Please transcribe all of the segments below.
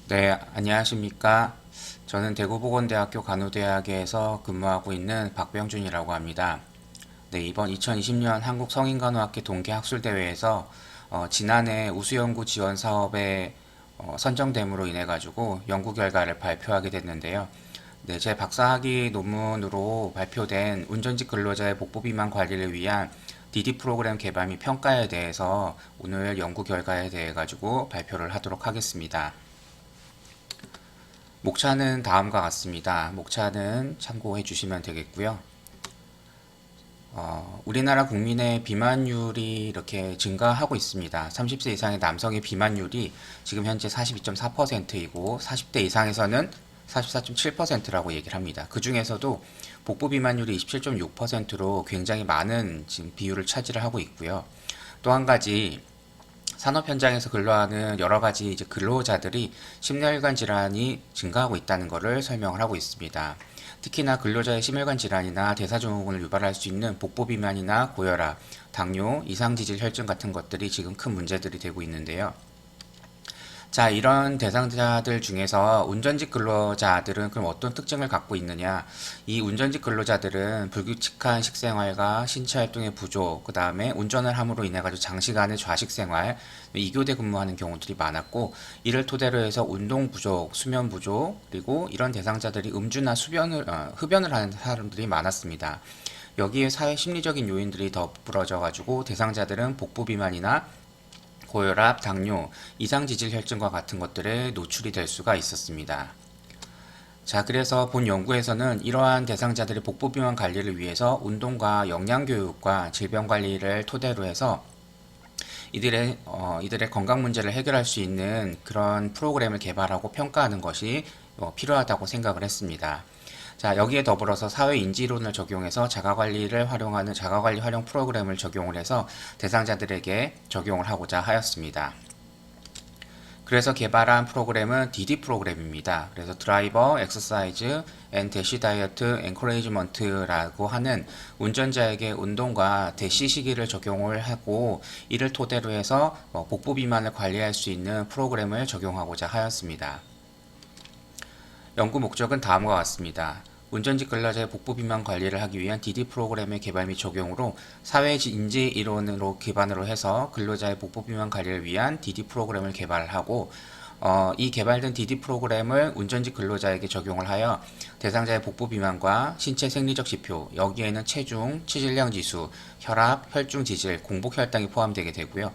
네, 안녕하십니까. 저는 대구보건대학교 간호대학에서 근무하고 있는 박병준이라고 합니다. 네, 이번 2020년 한국성인간호학회 동계학술대회에서 지난해 우수연구 지원 사업에 선정됨으로 인해 가지고 연구 결과를 발표하게 됐는데요. 네, 제 박사학위 논문으로 발표된 운전직 근로자의 복부 비만 관리를 위한 DD 프로그램 개발 및 평가에 대해서 오늘 연구 결과에 대해 가지고 발표를 하도록 하겠습니다. 목차는 다음과 같습니다. 목차는 참고해 주시면 되겠고요. 우리나라 국민의 비만율이 이렇게 증가하고 있습니다. 30세 이상의 남성의 비만율이 지금 현재 42.4%이고 40대 이상에서는 44.7%라고 얘기를 합니다. 그 중에서도 복부 비만율이 27.6%로 굉장히 많은 지금 비율을 차지를 하고 있고요. 또 한 가지 산업 현장에서 근로하는 여러 가지 이제 근로자들이 심혈관 질환이 증가하고 있다는 것을 설명을 하고 있습니다. 특히나 근로자의 심혈관 질환이나 대사증후군을 유발할 수 있는 복부 비만이나 고혈압, 당뇨, 이상지질 혈증 같은 것들이 지금 큰 문제들이 되고 있는데요. 자, 이런 대상자들 중에서 운전직 근로자들은 그럼 어떤 특징을 갖고 있느냐? 이 운전직 근로자들은 불규칙한 식생활과 신체 활동의 부족, 그 다음에 운전을 함으로 인해 가지고 장시간의 좌식 생활, 이교대 근무하는 경우들이 많았고, 이를 토대로 해서 운동 부족, 수면 부족, 그리고 이런 대상자들이 음주나 흡연을 하는 사람들이 많았습니다. 여기에 사회 심리적인 요인들이 더불어져 가지고 대상자들은 복부 비만이나 고혈압, 당뇨, 이상지질혈증과 같은 것들에 노출이 될 수가 있었습니다. 자, 그래서 본 연구에서는 이러한 대상자들의 복부 비만 관리를 위해서 운동과 영양교육과 질병관리를 토대로 해서 이들의 건강 문제를 해결할 수 있는 그런 프로그램을 개발하고 평가하는 것이 필요하다고 생각을 했습니다. 자, 여기에 더불어서 사회 인지론을 적용해서 자가관리를 활용하는 자가관리 활용 프로그램을 적용을 해서 대상자들에게 적용을 하고자 하였습니다. 그래서 개발한 프로그램은 DD 프로그램입니다. 그래서 드라이버, 엑서사이즈, 앤 대시 다이어트, 엔커레이지먼트라고 하는 운전자에게 운동과 대시 시기를 적용을 하고 이를 토대로 해서 복부 비만을 관리할 수 있는 프로그램을 적용하고자 하였습니다. 연구 목적은 다음과 같습니다. 운전직 근로자의 복부 비만 관리를 하기 위한 DD 프로그램의 개발 및 적용으로 사회 인지 이론으로 기반으로 해서 근로자의 복부 비만 관리를 위한 DD 프로그램을 개발하고 이 개발된 DD 프로그램을 운전직 근로자에게 적용을 하여 대상자의 복부 비만과 신체 생리적 지표, 여기에는 체중, 체질량 지수, 혈압, 혈중 지질, 공복 혈당이 포함되게 되고요.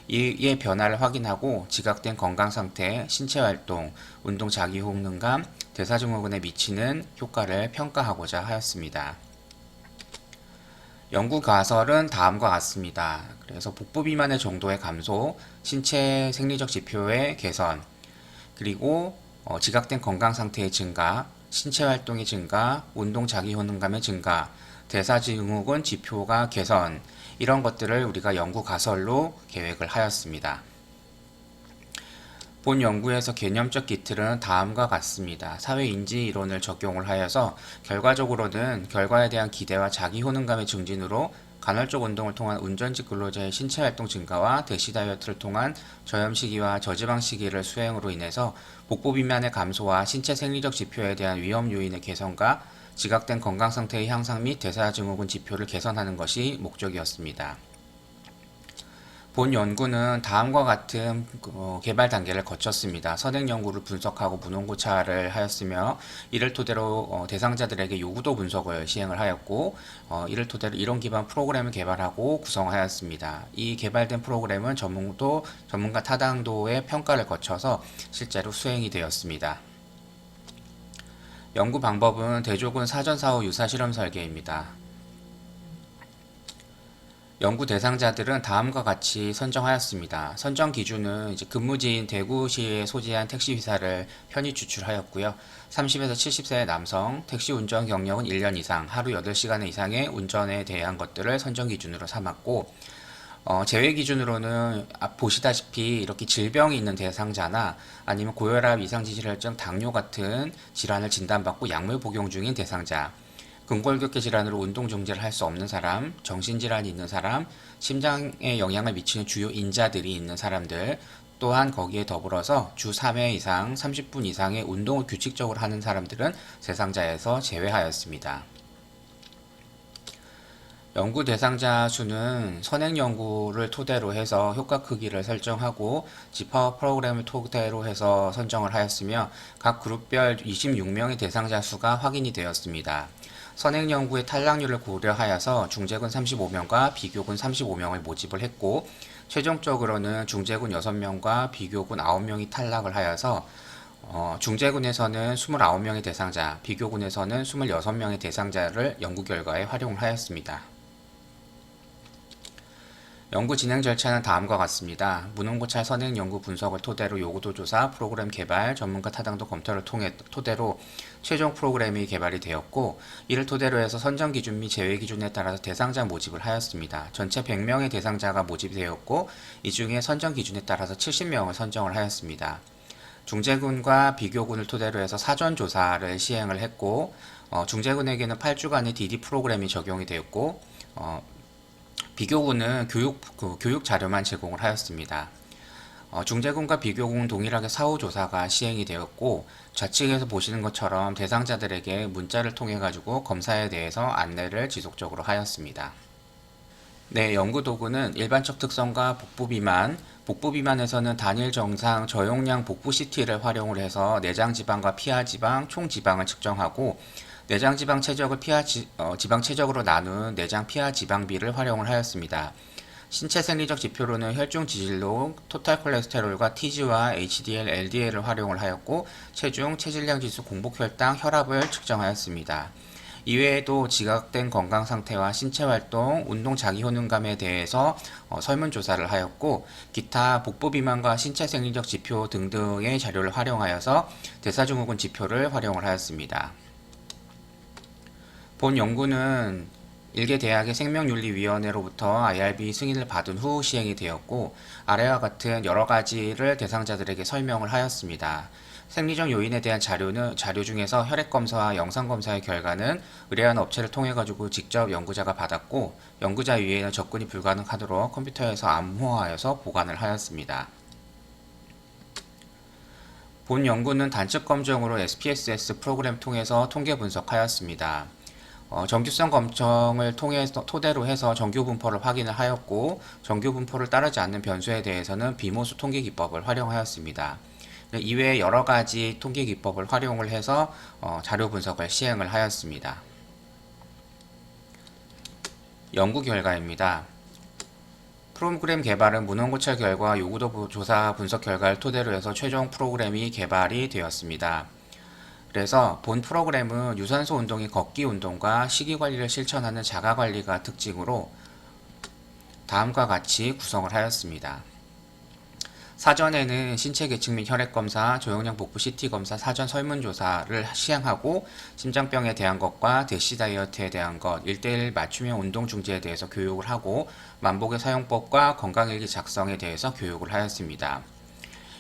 이의 변화를 확인하고 지각된 건강 상태, 신체 활동, 운동 자기 효능감, 대사증후군에 미치는 효과를 평가하고자 하였습니다. 연구 가설은 다음과 같습니다. 그래서 복부 비만의 정도의 감소, 신체 생리적 지표의 개선, 그리고 지각된 건강 상태의 증가, 신체 활동의 증가, 운동 자기 효능감의 증가, 대사증후군 지표가 개선, 이런 것들을 우리가 연구 가설로 계획을 하였습니다. 본 연구에서 개념적 기틀은 다음과 같습니다. 사회인지 이론을 적용을 하여서 결과적으로는 결과에 대한 기대와 자기 효능감의 증진으로 간헐적 운동을 통한 운전직 근로자의 신체 활동 증가와 대시 다이어트를 통한 저염 시기와 저지방 시기를 수행으로 인해서 복부 비만의 감소와 신체 생리적 지표에 대한 위험 요인의 개선과 지각된 건강 상태의 향상 및 대사증후군 지표를 개선하는 것이 목적이었습니다. 본 연구는 다음과 같은 개발 단계를 거쳤습니다. 선행 연구를 분석하고 문헌고찰을 하였으며 이를 토대로 대상자들에게 요구도 분석을 시행을 하였고 이를 토대로 이론 기반 프로그램을 개발하고 구성하였습니다. 이 개발된 프로그램은 전문가 타당도의 평가를 거쳐서 실제로 수행이 되었습니다. 연구 방법은 대조군 사전사후 유사 실험 설계입니다. 연구 대상자들은 다음과 같이 선정하였습니다. 선정 기준은 이제 근무지인 대구시에 소재한 택시회사를 편의 추출하였고요. 30에서 70세의 남성, 택시 운전 경력은 1년 이상, 하루 8시간 이상의 운전에 대한 것들을 선정 기준으로 삼았고, 제외 기준으로는 보시다시피 이렇게 질병이 있는 대상자나 아니면 고혈압, 이상지질혈증, 당뇨 같은 질환을 진단받고 약물 복용 중인 대상자, 근골격계 질환으로 운동 중지를 할 수 없는 사람, 정신질환이 있는 사람, 심장에 영향을 미치는 주요 인자들이 있는 사람들, 또한 거기에 더불어서 주 3회 이상 30분 이상의 운동을 규칙적으로 하는 사람들은 대상자에서 제외하였습니다. 연구 대상자 수는 선행 연구를 토대로 해서 효과 크기를 설정하고 지파워 프로그램을 토대로 해서 선정을 하였으며 각 그룹별 26명의 대상자 수가 확인이 되었습니다. 선행 연구의 탈락률을 고려하여서 중재군 35명과 비교군 35명을 모집을 했고 최종적으로는 중재군 6명과 비교군 9명이 탈락을 하여서 중재군에서는 29명의 대상자, 비교군에서는 26명의 대상자를 연구 결과에 활용을 하였습니다. 연구 진행 절차는 다음과 같습니다. 무능고찰 선행 연구 분석을 토대로 요구도 조사, 프로그램 개발, 전문가 타당도 검토를 토대로 최종 프로그램이 개발이 되었고 이를 토대로 해서 선정 기준 및 제외 기준에 따라서 대상자 모집을 하였습니다. 전체 100명의 대상자가 모집되었고 이 중에 선정 기준에 따라서 70명을 선정을 하였습니다. 중재군과 비교군을 토대로 해서 사전 조사를 시행을 했고 중재군에게는 8주간의 DD 프로그램이 적용이 되었고 비교군은 교육 자료만 제공을 하였습니다. 중재군과 비교군은 동일하게 사후조사가 시행이 되었고 좌측에서 보시는 것처럼 대상자들에게 문자를 통해 가지고 검사에 대해서 안내를 지속적으로 하였습니다. 네, 연구도구는 일반적 특성과 복부비만, 복부비만에서는 단일 정상 저용량 복부 CT를 활용을 해서 내장지방과 피하지방, 총지방을 측정하고 내장지방 최적을 지방 최적으로 나눈 내장 피하지방비를 활용을 하였습니다. 신체 생리적 지표로는 혈중 지질로 토탈 콜레스테롤과 TG와 HDL, LDL을 활용을 하였고 체중, 체질량 지수, 공복혈당, 혈압을 측정하였습니다. 이외에도 지각된 건강 상태와 신체 활동, 운동 자기 효능감에 대해서 설문조사를 하였고 기타 복부 비만과 신체 생리적 지표 등등의 자료를 활용하여서 대사증후군 지표를 활용을 하였습니다. 본 연구는 일개 대학의 생명윤리위원회로부터 IRB 승인을 받은 후 시행이 되었고 아래와 같은 여러 가지를 대상자들에게 설명을 하였습니다. 생리적 요인에 대한 자료 중에서 혈액검사와 영상검사의 결과는 의뢰한 업체를 통해 가지고 직접 연구자가 받았고 연구자 위에는 접근이 불가능하도록 컴퓨터에서 암호화하여서 보관을 하였습니다. 본 연구는 단측 검정으로 SPSS 프로그램 통해서 통계 분석하였습니다. 정규성 검정을 토대로 해서 정규 분포를 확인을 하였고 정규 분포를 따르지 않는 변수에 대해서는 비모수 통계 기법을 활용하였습니다. 이외에 여러 가지 통계 기법을 활용을 해서 자료 분석을 시행을 하였습니다. 연구 결과입니다. 프로그램 개발은 문헌고찰 결과 요구도 조사 분석 결과를 토대로 해서 최종 프로그램이 개발이 되었습니다. 그래서 본 프로그램은 유산소 운동의 걷기 운동과 식이 관리를 실천하는 자가 관리가 특징으로 다음과 같이 구성을 하였습니다. 사전에는 신체 계측 및 혈액 검사, 저용량 복부 CT 검사 사전 설문조사를 시행하고 심장병에 대한 것과 대시 다이어트에 대한 것, 1:1 맞춤형 운동 중지에 대해서 교육을 하고 만복의 사용법과 건강일기 작성에 대해서 교육을 하였습니다.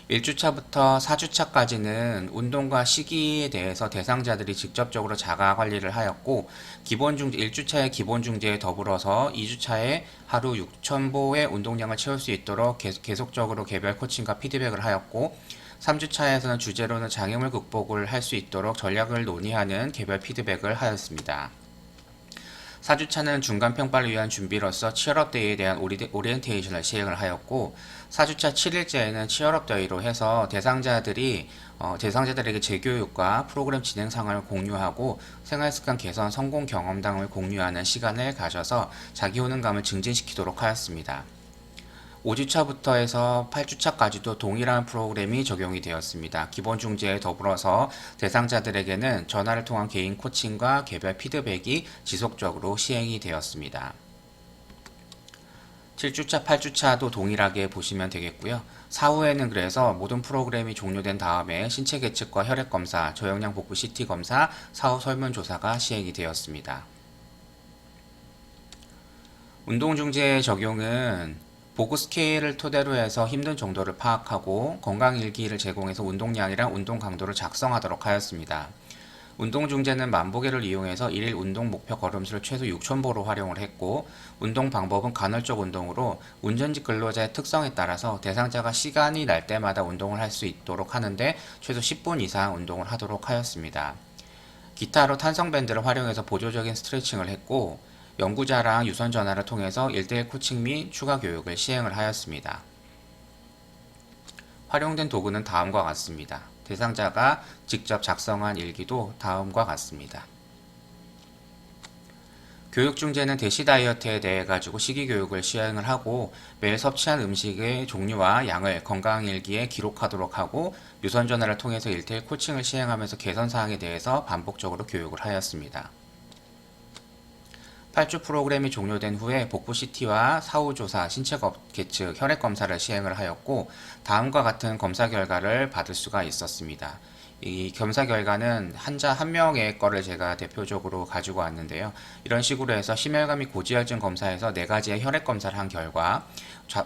1주차부터 4주차까지는 운동과 식이에 대해서 대상자들이 직접적으로 자가 관리를 하였고 1주차의 기본 중재에 더불어서 2주차에 하루 6,000보의 운동량을 채울 수 있도록 계속적으로 개별 코칭과 피드백을 하였고 3주차에서는 주제로는 장애물 극복을 할 수 있도록 전략을 논의하는 개별 피드백을 하였습니다. 4주차는 중간평가를 위한 준비로서 치얼업 데이에 대한 오리엔테이션을 시행을 하였고 4주차 7일째에는 치얼업 데이로 해서 대상자들에게 재교육과 프로그램 진행 상황을 공유하고 생활습관 개선 성공 경험담을 공유하는 시간을 가져서 자기 효능감을 증진시키도록 하였습니다. 5주차부터 해서 8주차까지도 동일한 프로그램이 적용이 되었습니다. 기본 중재에 더불어서 대상자들에게는 전화를 통한 개인 코칭과 개별 피드백이 지속적으로 시행이 되었습니다. 7주차, 8주차도 동일하게 보시면 되겠고요. 사후에는 그래서 모든 프로그램이 종료된 다음에 신체 계측과 혈액 검사, 저용량 복부 CT 검사, 사후 설문조사가 시행이 되었습니다. 운동 중재의 적용은 보고 스케일을 토대로 해서 힘든 정도를 파악하고 건강일기를 제공해서 운동량이랑 운동 강도를 작성하도록 하였습니다. 운동중재는 만보계를 이용해서 일일 운동 목표 걸음수를 최소 6,000보로 활용을 했고, 운동 방법은 간헐적 운동으로 운전직 근로자의 특성에 따라서 대상자가 시간이 날 때마다 운동을 할 수 있도록 하는데 최소 10분 이상 운동을 하도록 하였습니다. 기타로 탄성밴드를 활용해서 보조적인 스트레칭을 했고, 연구자랑 유선전화를 통해서 1대1 코칭 및 추가 교육을 시행을 하였습니다. 활용된 도구는 다음과 같습니다. 대상자가 직접 작성한 일기도 다음과 같습니다. 교육중재는 대시 다이어트에 대해 가지고 식이교육을 시행을 하고, 매일 섭취한 음식의 종류와 양을 건강일기에 기록하도록 하고, 유선전화를 통해서 1대1 코칭을 시행하면서 개선사항에 대해서 반복적으로 교육을 하였습니다. 8주 프로그램이 종료된 후에 복부 CT와 사후조사, 신체 계측, 혈액 검사를 시행을 하였고, 다음과 같은 검사 결과를 받을 수가 있었습니다. 이 검사 결과는 환자 한 명의 거를 제가 대표적으로 가지고 왔는데요. 이런 식으로 해서 심혈관 및 고지혈증 검사에서 4가지의 혈액 검사를 한 결과,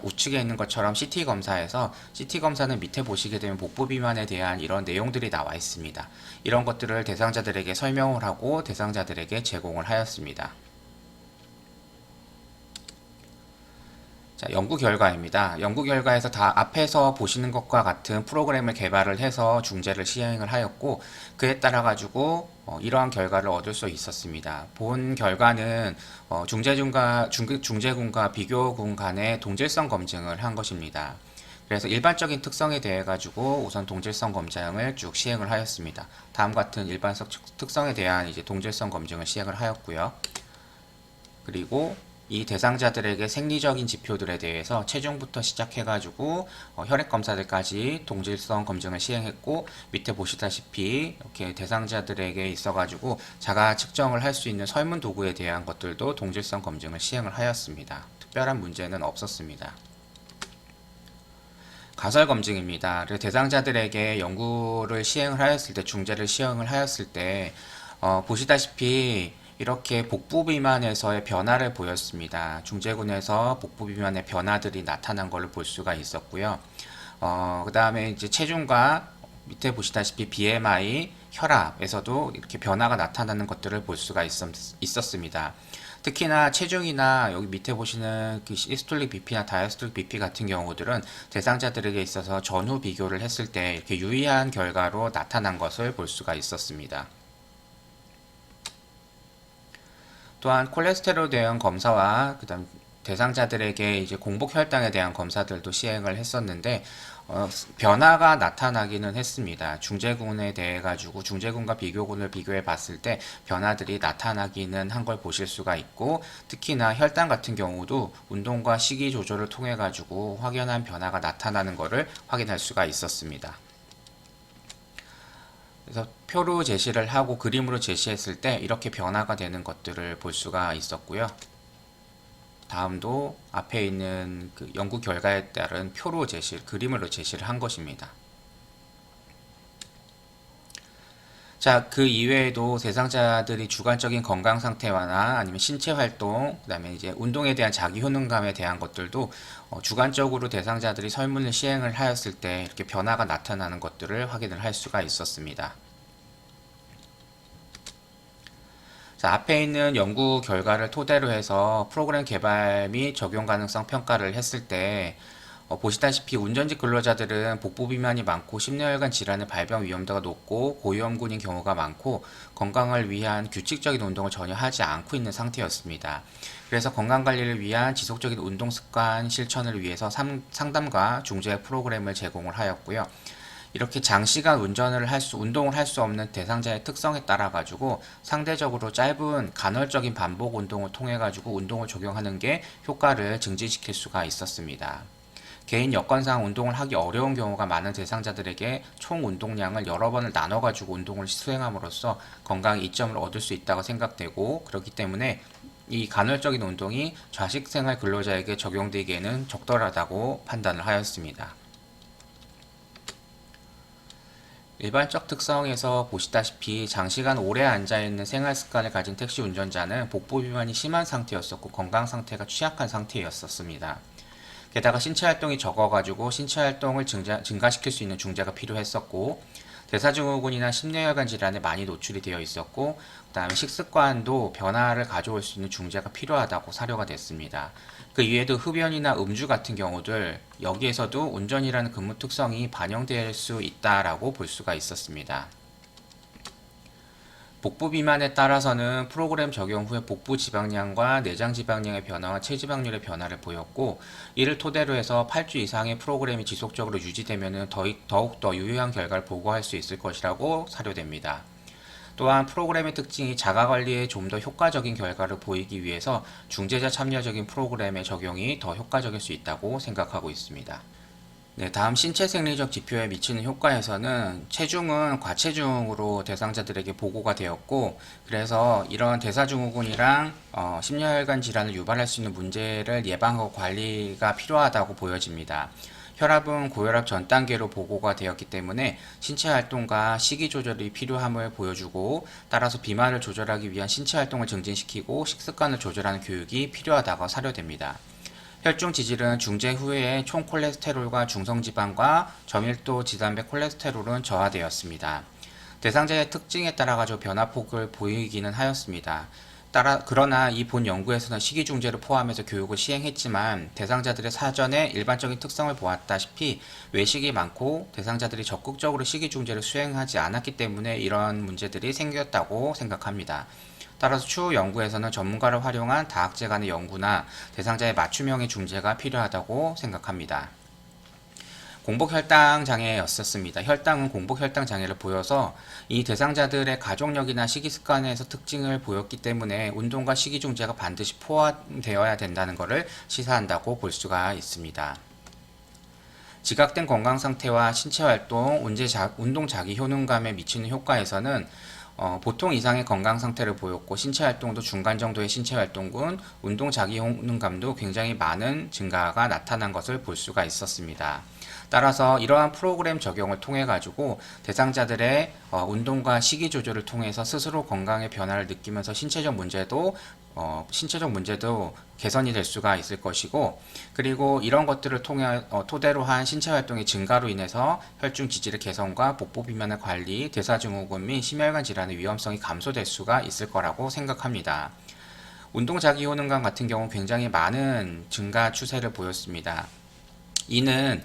우측에 있는 것처럼 CT 검사에서, CT 검사는 밑에 보시게 되면 복부 비만에 대한 이런 내용들이 나와 있습니다. 이런 것들을 대상자들에게 설명을 하고 대상자들에게 제공을 하였습니다. 자, 연구 결과입니다. 연구 결과에서 다 앞에서 보시는 것과 같은 프로그램을 개발을 해서 중재를 시행을 하였고, 그에 따라 가지고 이러한 결과를 얻을 수 있었습니다. 본 결과는 중재군과 비교군 간의 동질성 검증을 한 것입니다. 그래서 일반적인 특성에 대해 가지고 우선 동질성 검증을 쭉 시행을 하였습니다. 다음 같은 일반적 특성에 대한 이제 동질성 검증을 시행을 하였고요. 그리고 이 대상자들에게 생리적인 지표들에 대해서 체중부터 시작해가지고 혈액 검사들까지 동질성 검증을 시행했고, 밑에 보시다시피 이렇게 대상자들에게 있어가지고 자가 측정을 할 수 있는 설문 도구에 대한 것들도 동질성 검증을 시행을 하였습니다. 특별한 문제는 없었습니다. 가설 검증입니다. 그래서 대상자들에게 연구를 시행을 하였을 때, 중재를 시행을 하였을 때 보시다시피 이렇게 복부 비만에서의 변화를 보였습니다. 중재군에서 복부 비만의 변화들이 나타난 것을 볼 수가 있었고요. 그 다음에 이제 체중과 밑에 보시다시피 BMI, 혈압에서도 이렇게 변화가 나타나는 것들을 볼 수가 있었습니다. 특히나 체중이나 여기 밑에 보시는 그 시스톨릭 BP나 다이스톨릭 BP 같은 경우들은 대상자들에게 있어서 전후 비교를 했을 때 이렇게 유의한 결과로 나타난 것을 볼 수가 있었습니다. 또한 콜레스테롤 대응 검사와 그다음 대상자들에게 이제 공복 혈당에 대한 검사들도 시행을 했었는데 변화가 나타나기는 했습니다. 중재군에 대해 가지고 중재군과 비교군을 비교해 봤을 때 변화들이 나타나기는 한 걸 보실 수가 있고, 특히나 혈당 같은 경우도 운동과 식이 조절을 통해 가지고 확연한 변화가 나타나는 것을 확인할 수가 있었습니다. 그래서 표로 제시를 하고 그림으로 제시했을 때 이렇게 변화가 되는 것들을 볼 수가 있었고요. 다음도 앞에 있는 그 연구 결과에 따른 표로 그림으로 제시를 한 것입니다. 자, 그 이외에도 대상자들이 주관적인 건강 상태나 아니면 신체 활동, 그 다음에 이제 운동에 대한 자기 효능감에 대한 것들도 주관적으로 대상자들이 설문을 시행을 하였을 때 이렇게 변화가 나타나는 것들을 확인을 할 수가 있었습니다. 자, 앞에 있는 연구 결과를 토대로 해서 프로그램 개발 및 적용 가능성 평가를 했을 때 보시다시피 운전직 근로자들은 복부 비만이 많고 심혈관 질환의 발병 위험도가 높고 고위험군인 경우가 많고 건강을 위한 규칙적인 운동을 전혀 하지 않고 있는 상태였습니다. 그래서 건강관리를 위한 지속적인 운동 습관 실천을 위해서 상담과 중재 프로그램을 제공을 하였고요. 이렇게 장시간 운동을 할 수 없는 대상자의 특성에 따라 가지고 상대적으로 짧은 간헐적인 반복 운동을 통해 가지고 운동을 적용하는 게 효과를 증진시킬 수가 있었습니다. 개인 여건상 운동을 하기 어려운 경우가 많은 대상자들에게 총 운동량을 여러 번을 나눠 가지고 운동을 수행함으로써 건강 이점을 얻을 수 있다고 생각되고, 그렇기 때문에 이 간헐적인 운동이 좌식생활 근로자에게 적용되기에는 적절하다고 판단을 하였습니다. 일반적 특성에서 보시다시피 장시간 오래 앉아있는 생활 습관을 가진 택시 운전자는 복부 비만이 심한 상태였었고 건강 상태가 취약한 상태였었습니다. 게다가 신체 활동이 적어가지고 신체 활동을 증가시킬 수 있는 중재가 필요했었고, 대사증후군이나 심뇌혈관 질환에 많이 노출이 되어 있었고, 그 다음에 식습관도 변화를 가져올 수 있는 중재가 필요하다고 사료가 됐습니다. 그 이외에도 흡연이나 음주 같은 경우들, 여기에서도 운전이라는 근무 특성이 반영될 수 있다라고 볼 수가 있었습니다. 복부 비만에 따라서는 프로그램 적용 후에 복부 지방량과 내장 지방량의 변화와 체지방률의 변화를 보였고, 이를 토대로 해서 8주 이상의 프로그램이 지속적으로 유지되면 더욱더 유효한 결과를 보고할 수 있을 것이라고 사료됩니다. 또한 프로그램의 특징이 자가관리에 좀 더 효과적인 결과를 보이기 위해서 중재자 참여적인 프로그램의 적용이 더 효과적일 수 있다고 생각하고 있습니다. 네, 다음 신체 생리적 지표에 미치는 효과에서는 체중은 과체중으로 대상자들에게 보고가 되었고, 그래서 이런 대사증후군이랑 심혈관 질환을 유발할 수 있는 문제를 예방하고 관리가 필요하다고 보여집니다. 혈압은 고혈압 전 단계로 보고가 되었기 때문에 신체 활동과 식이 조절이 필요함을 보여주고, 따라서 비만을 조절하기 위한 신체 활동을 증진시키고 식습관을 조절하는 교육이 필요하다고 사료됩니다. 혈중 지질은 중재 후에 총 콜레스테롤과 중성지방과 저밀도 지단백 콜레스테롤은 저하되었습니다. 대상자의 특징에 따라 가지고 변화폭을 보이기는 하였습니다. 그러나 이 본 연구에서는 식이중재를 포함해서 교육을 시행했지만 대상자들의 사전에 일반적인 특성을 보았다시피 외식이 많고 대상자들이 적극적으로 식이중재를 수행하지 않았기 때문에 이런 문제들이 생겼다고 생각합니다. 따라서 추후 연구에서는 전문가를 활용한 다학제 간의 연구나 대상자의 맞춤형의 중재가 필요하다고 생각합니다. 공복혈당 장애였었습니다. 혈당은 공복혈당 장애를 보여서 이 대상자들의 가족력이나 식이습관에서 특징을 보였기 때문에 운동과 식이중재가 반드시 포함되어야 된다는 것을 시사한다고 볼 수가 있습니다. 지각된 건강상태와 신체활동, 운동 자기 효능감에 미치는 효과에서는 보통 이상의 건강 상태를 보였고 신체 활동도 중간 정도의 신체 활동군, 운동 자기 효능감도 굉장히 많은 증가가 나타난 것을 볼 수가 있었습니다. 따라서 이러한 프로그램 적용을 통해 가지고 대상자들의 운동과 식이 조절을 통해서 스스로 건강의 변화를 느끼면서 신체적 문제도 개선이 될 수가 있을 것이고, 그리고 이런 것들을 통해 토대로 한 신체 활동의 증가로 인해서 혈중 지질의 개선과 복부 비만의 관리, 대사증후군 및 심혈관 질환의 위험성이 감소될 수가 있을 거라고 생각합니다. 운동 자기 효능감 같은 경우 굉장히 많은 증가 추세를 보였습니다. 이는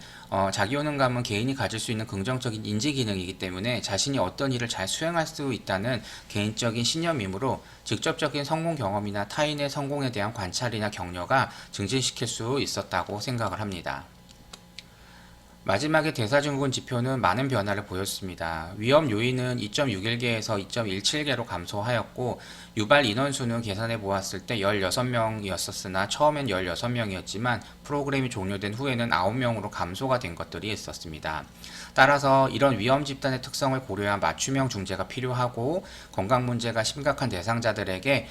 자기 효능감은 개인이 가질 수 있는 긍정적인 인지 기능이기 때문에 자신이 어떤 일을 잘 수행할 수 있다는 개인적인 신념이므로 직접적인 성공 경험이나 타인의 성공에 대한 관찰이나 격려가 증진시킬 수 있었다고 생각을 합니다. 마지막에 대사증후군 지표는 많은 변화를 보였습니다. 위험 요인은 2.61개에서 2.17개로 감소하였고, 유발 인원수는 계산해 보았을 때 16명이었으나 처음엔 16명이었지만 프로그램이 종료된 후에는 9명으로 감소가 된 것들이 있었습니다. 따라서 이런 위험 집단의 특성을 고려한 맞춤형 중재가 필요하고, 건강 문제가 심각한 대상자들에게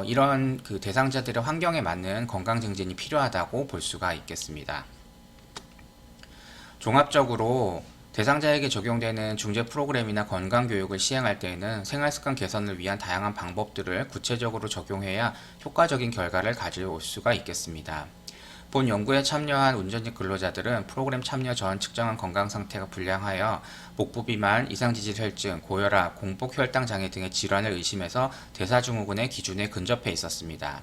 이런 대상자들의 환경에 맞는 건강 증진이 필요하다고 볼 수가 있겠습니다. 종합적으로 대상자에게 적용되는 중재 프로그램이나 건강교육을 시행할 때에는 생활습관 개선을 위한 다양한 방법들을 구체적으로 적용해야 효과적인 결과를 가져올 수가 있겠습니다. 본 연구에 참여한 운전직 근로자들은 프로그램 참여 전 측정한 건강상태가 불량하여 복부 비만, 이상지질혈증, 고혈압, 공복혈당 장애 등의 질환을 의심해서 대사증후군의 기준에 근접해 있었습니다.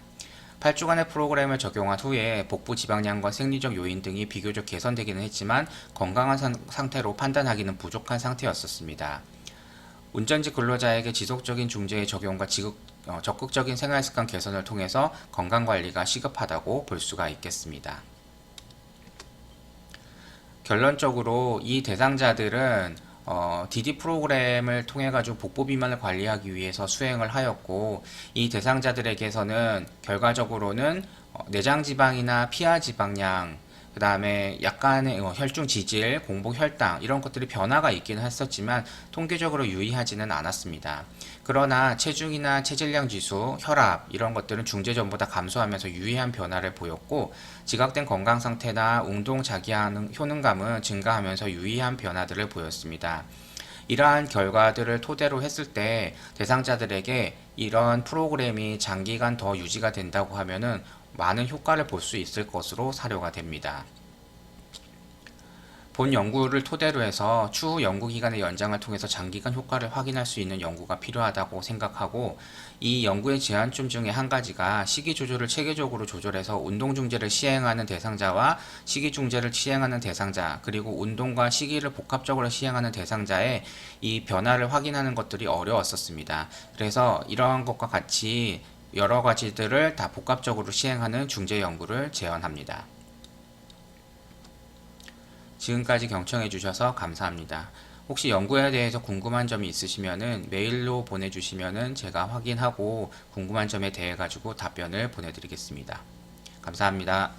8주간의 프로그램을 적용한 후에 복부 지방량과 생리적 요인 등이 비교적 개선되기는 했지만 건강한 상태로 판단하기는 부족한 상태였습니다. 운전직 근로자에게 지속적인 중재의 적용과 적극적인 생활습관 개선을 통해서 건강관리가 시급하다고 볼 수가 있겠습니다. 결론적으로 이 대상자들은 DD 프로그램을 통해 가지고 복부 비만을 관리하기 위해서 수행을 하였고, 이 대상자들에게서는 결과적으로는 내장 지방이나 피하 지방량, 그 다음에 약간의 혈중 지질, 공복 혈당 이런 것들이 변화가 있기는 했었지만 통계적으로 유의하지는 않았습니다. 그러나 체중이나 체질량 지수, 혈압 이런 것들은 중재 전보다 감소하면서 유의한 변화를 보였고, 지각된 건강 상태나 운동 자기 효능감은 증가하면서 유의한 변화들을 보였습니다. 이러한 결과들을 토대로 했을 때 대상자들에게 이런 프로그램이 장기간 더 유지가 된다고 하면은 많은 효과를 볼 수 있을 것으로 사료가 됩니다. 본 연구를 토대로 해서 추후 연구기간의 연장을 통해서 장기간 효과를 확인할 수 있는 연구가 필요하다고 생각하고, 이 연구의 제한점 중에 한 가지가 식이 조절을 체계적으로 조절해서 운동 중재를 시행하는 대상자와 식이 중재를 시행하는 대상자, 그리고 운동과 식이를 복합적으로 시행하는 대상자의 이 변화를 확인하는 것들이 어려웠었습니다. 그래서 이러한 것과 같이 여러 가지들을 다 복합적으로 시행하는 중재 연구를 제안합니다. 지금까지 경청해 주셔서 감사합니다. 혹시 연구에 대해서 궁금한 점이 있으시면은 메일로 보내주시면은 제가 확인하고 궁금한 점에 대해 가지고 답변을 보내드리겠습니다. 감사합니다.